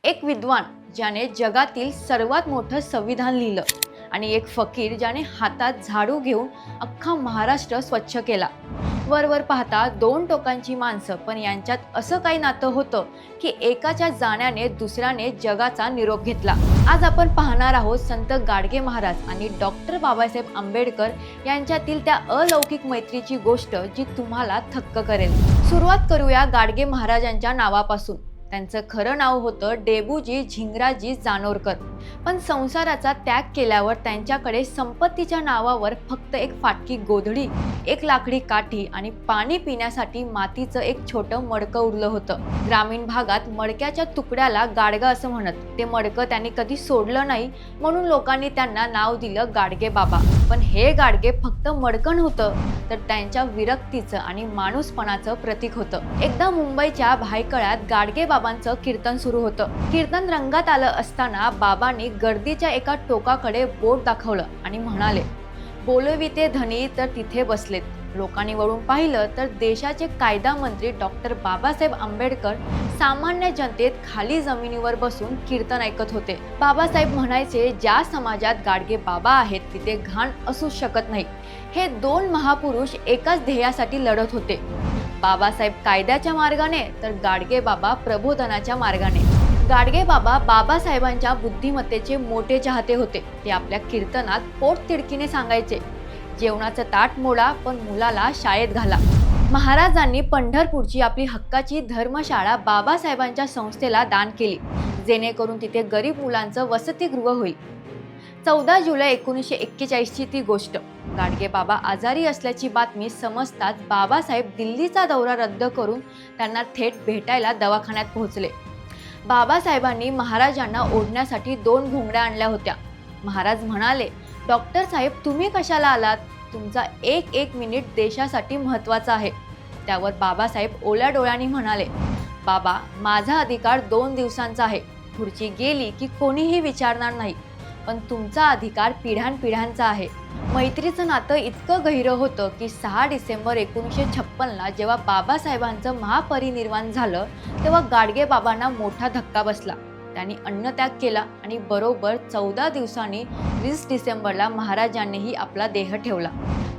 एक विद्वान ज्याने जगातील सर्वात मोठं संविधान लिहिलं आणि एक फकीर ज्याने हातात झाडू घेऊन अख्खा महाराष्ट्र स्वच्छ केला. वरवर पाहता दोन टोकांची माणसं, पण यांच्यात असं काही नातं होतं की एकाच्या जाण्याने दुसऱ्याने जगाचा निरोप घेतला. आज आपण पाहणार आहोत संत गाडगे महाराज आणि डॉक्टर बाबासाहेब आंबेडकर यांच्यातील त्या अलौकिक मैत्रीची गोष्ट जी तुम्हाला थक्क करेल. सुरुवात करूया गाडगे महाराजांच्या नावापासून. त्यांचं खरं नाव होतं डेबूजी झिंगराजी जानोरकर. पण संसाराचा त्याग केल्यावर त्यांच्याकडे संपत्तीच्या नावावर फक्त एक फाटकी गोधडी, एक लाकडी काठी आणि पाणी पिण्यासाठी मातीचं एक छोटं मडकं उरलं होतं. ग्रामीण भागात मडक्याच्या तुकड्याला गाडगा असं म्हणत. ते मडकं त्यांनी कधी सोडलं नाही, म्हणून लोकांनी त्यांना नाव दिलं गाडगे बाबा. पण हे गाडगे फक्त मडकं नव्हतं, तर त्यांच्या विरक्तीचं आणि माणूसपणाचं प्रतीक होतं. एकदा मुंबईच्या भायखळ्यात गाडगे बाबांचं कीर्तन सुरू होतं. कीर्तन रंगात आलं असताना बाबांनी गर्दीच्या एका टोकाकडे बोट दाखवलं आणि म्हणाले, बोलविते धनी तर तिथे बसलेत. लोकांनी वळून पाहिलं तर देशाचे कायदा मंत्री डॉक्टर बाबासाहेब आंबेडकर सामान्य जनतेत खाली जमिनीवर बसून कीर्तन ऐकत होते. बाबासाहेब म्हणायचे, ज्या समाजात गाडगे बाबा आहेत तिथे घाण असू शकत नाही. हे दोन महापुरुष एकाच ध्येयासाठी लढत होते. बाबासाहेब कायद्याच्या मार्गाने तर गाडगे बाबा प्रबोधनाच्या मार्गाने. गाडगे बाबा बाबासाहेबांच्या बुद्धिमत्तेचे मोठे चाहते होते. ते आपल्या कीर्तनात पोटतिडकीने सांगायचे, जेवणाचं ताट मोडा पण मुलाला शाळेत घाला. महाराजांनी पंढरपूरची आपली हक्काची धर्मशाळा बाबासाहेबांच्या संस्थेला दान केली, जेणेकरून तिथे गरीब मुलांचं वसतिगृह होईल. 14 जुलै 1941ची ती गोष्ट. गाडगे बाबा आजारी असल्याची बातमी समजताच बाबासाहेब दिल्लीचा दौरा रद्द करून त्यांना थेट भेटायला दवाखान्यात पोहोचले. बाबासाहेबांनी महाराजांना ओढण्यासाठी 2 घोंगड्या आणल्या होत्या. महाराज म्हणाले, डॉक्टर साहेब तुम्ही कशाला आलात? तुमचा एक मिनिट देशासाठी महत्त्वाचा आहे. त्यावर बाबासाहेब ओल्या डोळ्यांनी म्हणाले, बाबा माझा अधिकार 2 दिवसांचा आहे. खुर्ची गेली की कोणीही विचारणार नाही, पण तुमचा अधिकार पिढ्यानपिढ्यांचा आहे. मैत्रीचं नातं इतकं गहिरं होतं की 6 डिसेंबर 1956ला जेव्हा बाबासाहेबांचं महापरिनिर्वाण झालं तेव्हा गाडगे बाबांना मोठा धक्का बसला. त्यांनी अन्नत्याग केला आणि बरोबर 14 दिवसांनी 20 डिसेंबरला महाराजांनीही आपला देह ठेवला.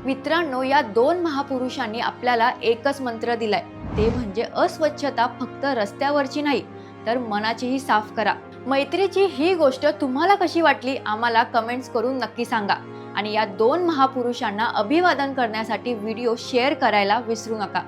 मित्रांनो, या 2 महापुरुषांनी आपल्याला एकच मंत्र दिलाय, ते म्हणजे अस्वच्छता फक्त रस्त्यावरची नाही तर मनाचीही साफ करा. मैत्रीची ही गोष्ट तुम्हाला कशी वाटली आम्हाला कमेंट्स करून नक्की सांगा. आणि या 2 महापुरुषांना अभिवादन करण्यासाठी व्हिडिओ शेअर करायला विसरू नका.